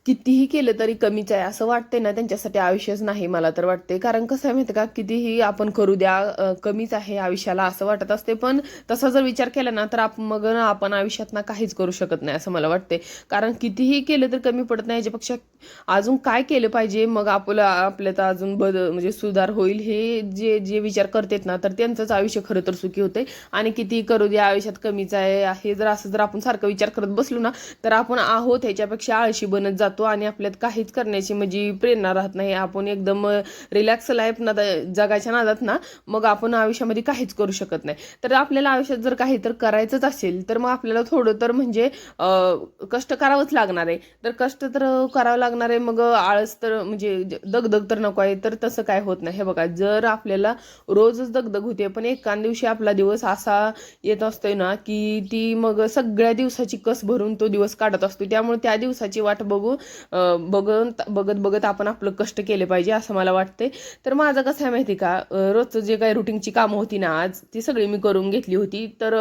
कितीही केलं तरी कमीच आहे असं वाटते ना, त्यांच्यासाठी आयुष्यच नाही मला तर वाटते. कारण कसं आहे माहिती का, कितीही आपण करू द्या कमीच आहे आयुष्याला असं वाटत असते. पण तसा जर विचार केला ना तर मग ना आपण आयुष्यात ना काहीच करू शकत नाही असं मला वाटते. कारण कितीही केलं तर कमी पडत नाही, याच्यापेक्षा अजून काय केलं पाहिजे मग आपल्यात अजून म्हणजे सुधार होईल, हे जे जे विचार करतात ना तर त्यांचंच आयुष्य खरं तर सुखी होते. आणि कितीही करू द्या आयुष्यात कमीच आहे हे जर असं जर आपण सारखं विचार करत बसलो ना तर आपण आहोत ह्याच्यापेक्षा आळशी बनत जातो आणि आपल्यात काहीच करण्याची म्हणजे प्रेरणा राहत नाही. आपण एकदम रिलॅक्स लाईफ ना जगाच्या नादात ना मग आपण आयुष्यामध्ये काहीच करू शकत नाही. तर आपल्याला आयुष्यात जर काही तर करायचंच असेल तर मग आपल्याला थोडं तर म्हणजे कष्ट करावंच लागणार आहे. तर कष्ट तर करावं लागणार आहे, मग आळस तर म्हणजे दगदग तर नको आहे. तर तसं काय होत नाही. हे बघा, जर आपल्याला रोजच दगदग होते पण एका दिवशी आपला दिवस असा येत असतोय ना की ती मग सगळ्या दिवसाची कस भरून तो दिवस काढत असतो. त्यामुळे त्या दिवसाची वाट बघत बघत बघत आपण आपलं कष्ट केले पाहिजे असं मला वाटते. तर माझं कसं आहे माहिती का, रोजचं जे काही रुटीनची कामं होती ना आज ती सगळी मी करून घेतली होती. तर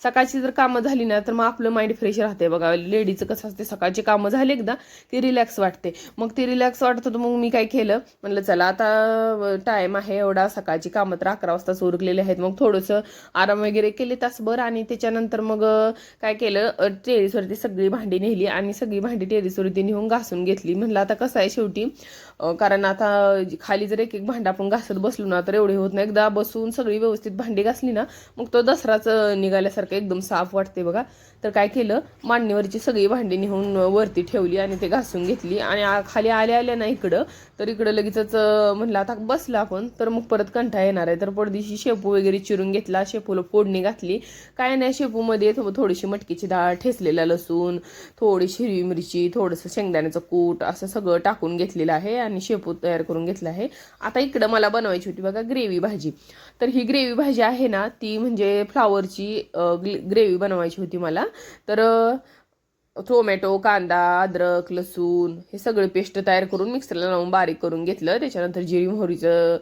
सकाळची जर कामं झाली ना तर मग आपलं माइंड फ्रेश राहते. बघा लेडीचं कसं असते, सकाळची कामं झाली एकदा ती रिलॅक्स वाटते. मग ती रिलॅक्स वाटत होतं, मग मी काय केलं, म्हणलं चला आता टाइम आहे एवढा, सकाळची कामं तर 11 वाजताच उरकलेले आहेत, मग थोडंसं आराम वगैरे केले तासभर. आणि त्याच्यानंतर मग काय केलं, टेरेसवरती सगळी भांडी नेली आणि सगळी भांडी टेरेसवरती नेऊन घासून घेतली. म्हणलं आता कसं आहे शेवटी, कारण आता खाली जर एक एक भांडं आपण घासत बसलो ना तर एवढे होत नाही. एकदा बसून सगळी व्यवस्थित भांडी घासली ना मग तो दसराच निघाल्यासारखं एकदम साफ वाटते बघा. तर काय केलं, मांडणीवरची सगळी भांडी नेऊन वरती ठेवली आणि ते घासून घेतली. आणि खाली आल्या ना इकडं, तर इकडं लगेचच म्हणलं आता बसलं आपण तर मग परत कंटाळा येणार आहे. तर पडदिशी शेपू वगैरे चिरून घेतला, शेपूला फोडणी घातली. काय नाही, शेपूमध्ये थोडीशी मटकीची डाळ, ठेचलेला लसूण, थोडी हिरवी मिरची, थोडंसं शेंगदाण्याचं कूट असं सगळं टाकून घेतलेलं आहे आणि शेपू तयार करून घेतला आहे. आता इकडं मला बनवायची होती बघा ग्रेव्ही भाजी. तर ही ग्रेव्ही भाजी आहे ना ती म्हणजे फ्लावरची ग्रेव्ही बनवायची होती मला. तर टोमॅटो, कांदा, अद्रक, लसूण हे सगळं पेस्ट तयार करून मिक्सरला लावून बारीक करून घेतलं. त्याच्यानंतर जिरी मोहरीचं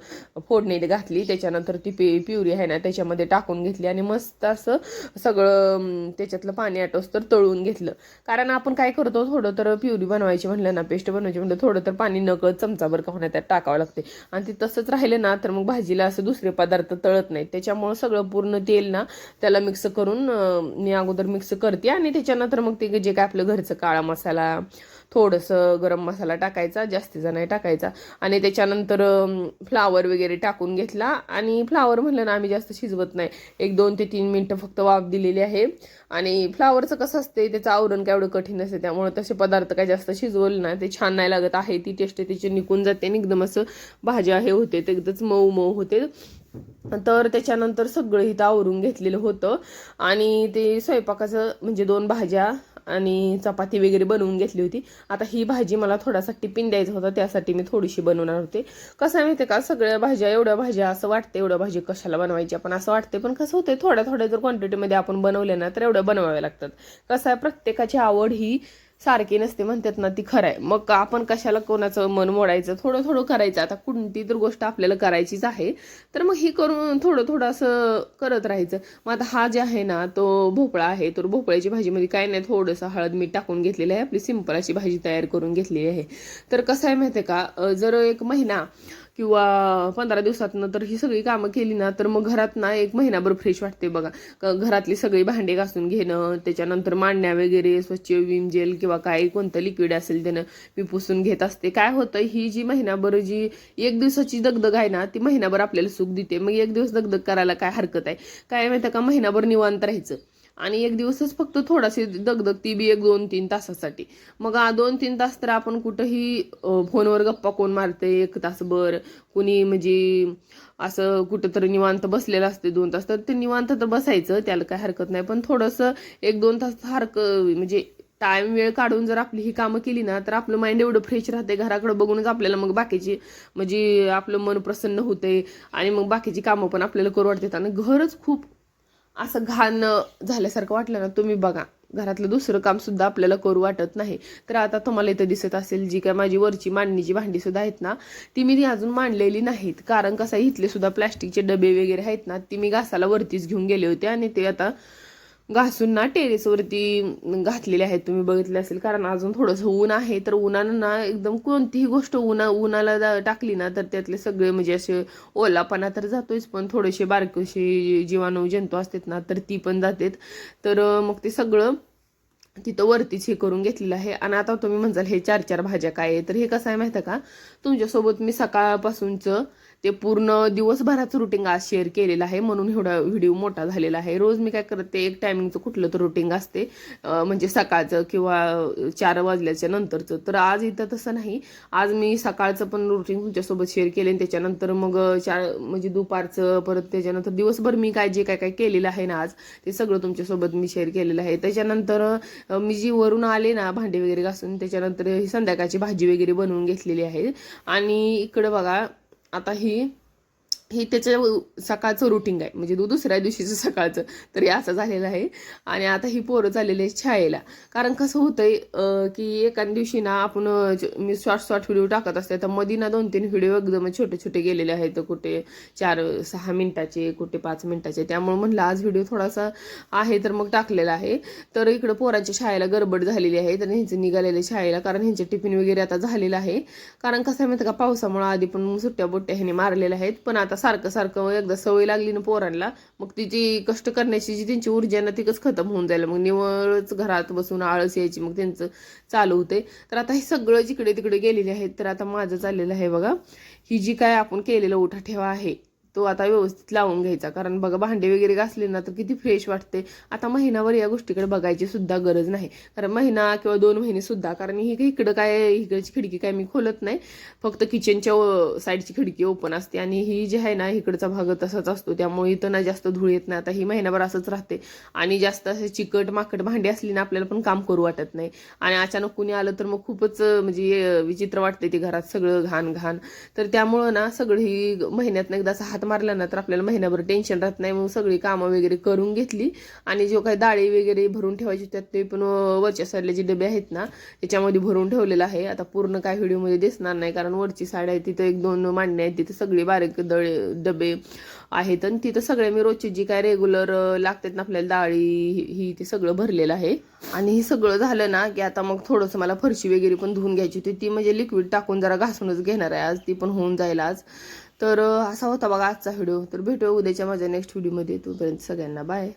फोडणी घातली. त्याच्यानंतर ती प्युरी आहे ना त्याच्यामध्ये टाकून घेतली आणि मस्त असं सगळं त्याच्यातलं पाणी आटोस तर तळून घेतलं. कारण आपण काय करतो, थोडं तर प्युरी बनवायची म्हणलं ना, पेस्ट बनवायची म्हणलं थोडं तर पाणी नकळत चमचाभर का होण्यात त्यात टाकावं लागते. आणि ते तसंच राहिलं ना तर मग भाजीला असं दुसरे पदार्थ तळत नाहीत. त्याच्यामुळं सगळं पूर्ण तेल ना त्याला मिक्स करून मी अगोदर मिक्स करते आणि त्याच्यानंतर मग ते जे काय आपलं घरचं काळा मसाला, थोडंसं गरम मसाला टाकायचा, जास्तीचा नाही टाकायचा. आणि त्याच्यानंतर फ्लावर वगैरे टाकून घेतला. आणि फ्लावर म्हणलं ना आम्ही जास्त शिजवत नाही, 1-2 ते 3 मिनिटं फक्त वाफ दिलेली आहे. आणि फ्लावरचं कसं असते, त्याचं आवरण काय एवढं कठीण असते, त्यामुळे तसे पदार्थ काय जास्त शिजवले ना ते छान नाही लागत आहे. ती टेस्ट त्याची निघून जाते आणि एकदम असं भाज्या हे होते, ते एकदमच मऊ मऊ होते. तर त्याच्यानंतर सगळं इथं आवरून घेतलेलं होतं आणि ते स्वयंपाकाचं म्हणजे 2 भाज्या आणि चपाती वगैरे बनवून घेतली होती. आता ही भाजी मला थोडासा टिफिन द्यायचा होता, त्यासाठी मी थोडीशी बनवणार होते. कसं आहे माहिती का, सगळ्या भाज्या एवढ्या भाज्या असं वाटते एवढ्या भाजी कशाला बनवायची आपण असं वाटते. पण कसं होतं, थोड्या थोड्या जर क्वांटिटीमध्ये आपण बनवले ना तर एवढ्या बनवाव्या लागतात. कसं आहे, प्रत्येकाची आवड ही सारखी नसते म्हणतात ना, ती खरं आहे. मग आपण कशाला कोणाचं मन मोडायचं, थोडं थोडं करायचं. आता कोणती तर गोष्ट आपल्याला करायचीच आहे तर मग ही करून थोडं थोडं असं करत राहायचं. मग आता हा जे आहे ना तो भोपळा आहे, तर भोपळ्याची भाजीमध्ये काय नाही, थोडंसं हळद मीठ टाकून घेतलेलं आहे, आपली सिंपल अशी भाजी तयार करून घेतलेली आहे. तर कसं आहे माहिती आहे का, जर 1 महिना किंवा 15 दिवसातनं तर ही सगळी कामं केली ना तर मग घरात ना 1 महिनाभर फ्रेश वाटते बघा. घरातली सगळी भांडी घासून घेणं, त्याच्यानंतर मांडण्या वगैरे स्वच्छ विम जेल किंवा काही कोणतं लिक्विड असेल त्यानं मी पुसून घेत असते. काय होतं, ही जी महिनाभर जी 1 दिवसाची दगदग आहे ना ती महिनाभर आपल्याला सुख देते. मग 1 दिवस दगदग करायला काय हरकत आहे. काय माहिती का, महिनाभर निवांत राहायचं आणि 1 दिवसच फक्त थोडाशी दगदग, ती बी 1-2-3 तासासाठी. मग 2-3 तास तर आपण कुठंही फोनवर गप्पा कोण मारते 1 तासभर, कुणी म्हणजे असं कुठं तरी निवांत बसलेलं असते 2 तास, तर ते निवांत तर बसायचं, त्याला काय हरकत नाही. पण थोडंसं 1-2 तास म्हणजे टाइम वेळ काढून जर आपली ही कामं केली ना तर आपलं माइंड एवढं फ्रेश राहते. घराकडे बघूनच आपल्याला मग बाकीची म्हणजे आपलं मन प्रसन्न होते आणि मग बाकीची कामं पण आपल्याला करू वाटतात. आणि घरच खूप असं घाण झाल्यासारखं वाटलं ना, तुम्ही बघा घरातलं दुसरं काम सुद्धा आपल्याला करू वाटत नाही. तर आता तुम्हाला इथं दिसत असेल जी काय माझी वरची मांडणीची भांडी सुद्धा आहेत ना ती मी अजून मांडलेली नाहीत. कारण कसं, इथले सुद्धा प्लास्टिकचे डबे वगैरे आहेत ना ती मी घासाला वरतीच घेऊन गेले होते आणि ते आता घासून ना टेरेसवरती घातलेले आहेत, तुम्ही बघितले असेल. कारण अजून थोडंसं ऊन आहे, तर उन्हानं ना एकदम कोणतीही गोष्ट उन्हाला टाकली ना तर त्यातले सगळे म्हणजे असे ओलापणा तर जातोच, पण थोडेसे बारकेसे जीवाणू जंतू असतात ना तर ती पण जातात. तर मग ते सगळं तिथं वरतीच हे करून घेतलेलं आहे. आणि आता तुम्ही म्हणजाल हे 4-4 भाज्या काय आहे, तर हे कसं आहे माहिती आहे का, तुमच्यासोबत मी सकाळपासूनचं ते पूर्ण दिवसभराचं रुटीन आज शेअर केलेलं आहे, म्हणून एवढा व्हिडिओ मोठा झालेला आहे. रोज मी काय करते, एक टायमिंगचं कुठलं तर रुटीन असते, म्हणजे सकाळचं किंवा 4 वाजल्याच्या नंतरचं. तर आज इथं तसं नाही. आज मी सकाळचं पण रुटीन तुमच्यासोबत शेअर केले, आणि त्याच्यानंतर मग म्हणजे दुपारचं, परत त्याच्यानंतर दिवसभर मी जे काय काय केलेलं आहे ना आज, ते सगळं तुमच्यासोबत मी शेअर केलेलं आहे. त्याच्यानंतर मी जी वरून आले ना भांडे वगैरे घासून, त्याच्यानंतर ही संध्याकाळची भाजी वगैरे बनवून घेतलेली आहे. आणि इकडे बघा, आता ही त्याचं सकाळचं रुटीन आहे, म्हणजे दुसऱ्या दिवशीचं सकाळचं. तर हे असं झालेलं आहे. आणि आता ही पोरं चाललेली आहे शाळेला. कारण कसं होतंय की एखाद्या दिवशी ना आपण मी शॉर्ट व्हिडिओ टाकत असते, तर मध्ये ना 2-3 व्हिडिओ एकदम छोटे छोटे गेलेले आहेत, कुठे 4-6 मिनिटाचे, कुठे 5 मिनिटाचे. त्यामुळे म्हणलं आज व्हिडिओ थोडासा आहे तर मग टाकलेला आहे. तर इकडं पोरांच्या शाळेला गडबड झालेली आहे, तर ह्यांचं निघालेले शाळेला, कारण ह्यांचे टिफिन वगैरे आता झालेलं आहे. कारण कसं आहे माहिती का, पावसामुळे आधी पण सुट्ट्या बोट्ट्या ह्याने मारलेल्या आहेत, पण आता सारखं सारखं एकदा सवय लागली ना पोरांना, मग तिची कष्ट करण्याची जी त्यांची ऊर्जा ना तिकच खतम होऊन जाईल. मग निवळच घरात बसून आळस यायची, मग त्यांचं चालू होते. तर आता हे सगळं जिकडे तिकडे गेलेले आहेत. तर आता माझं चाललेलं आहे बघा, ही जी काय आपण केलेलं उठा ठेवा आहे तो आता व्यवस्थित लावून घ्यायचा. कारण बघा भांडे वगैरे घासले ना तर किती फ्रेश वाटते. आता महिनाभर या गोष्टीकडे बघायची सुद्धा गरज नाही, कारण महिना किंवा 2 महिने सुद्धा. कारण ही इकडं काय, इकडची खिडकी काय मी खोलत नाही, फक्त किचनच्या साईडची खिडकी ओपन असते. आणि ही जी आहे ना इकडचा भाग तसाच असतो, त्यामुळे इथं ना जास्त धूळ येत नाही. आता ही महिनाभर असंच राहते. आणि जास्त असे चिकट माकट भांडी असली ना आपल्याला पण काम करू वाटत नाही. आणि अचानक कुणी आलं तर मग खूपच म्हणजे विचित्र वाटते ते, घरात सगळं घाण घाण. तर त्यामुळं ना सगळं ही महिन्यात एकदा असा हात मारला ना तर आपल्याला महिनाभर टेन्शन राहत नाही. मग सगळी कामं वगैरे करून घेतली. आणि जो काही डाळी वगैरे भरून ठेवायची त्यात ते पण वरच्या साईडला जे डबे आहेत ना त्याच्यामध्ये भरून ठेवलेलं आहे. आता पूर्ण काय व्हिडिओमध्ये दिसणार नाही, कारण वरची साईड आहे तिथं 1-2 मांडणे आहेत, तिथे सगळे बारीक डबे आहेत. आणि तिथं सगळे मी रोजची जी काय रेग्युलर लागतात ना आपल्याला डाळी, ही ते सगळं भरलेलं आहे. आणि हे सगळं झालं ना की आता मग थोडंसं मला फरशी वगैरे पण धुवून घ्यायची होती, ती म्हणजे लिक्विड टाकून जरा घासूनच घेणार आहे आज, ती पण होऊन जाईल आज. तर असा होता बघा आजचा व्हिडिओ. तर भेटूया उद्याच्या माझ्या नेक्स्ट व्हिडिओमध्ये. तोपर्यंत सगळ्यांना बाय.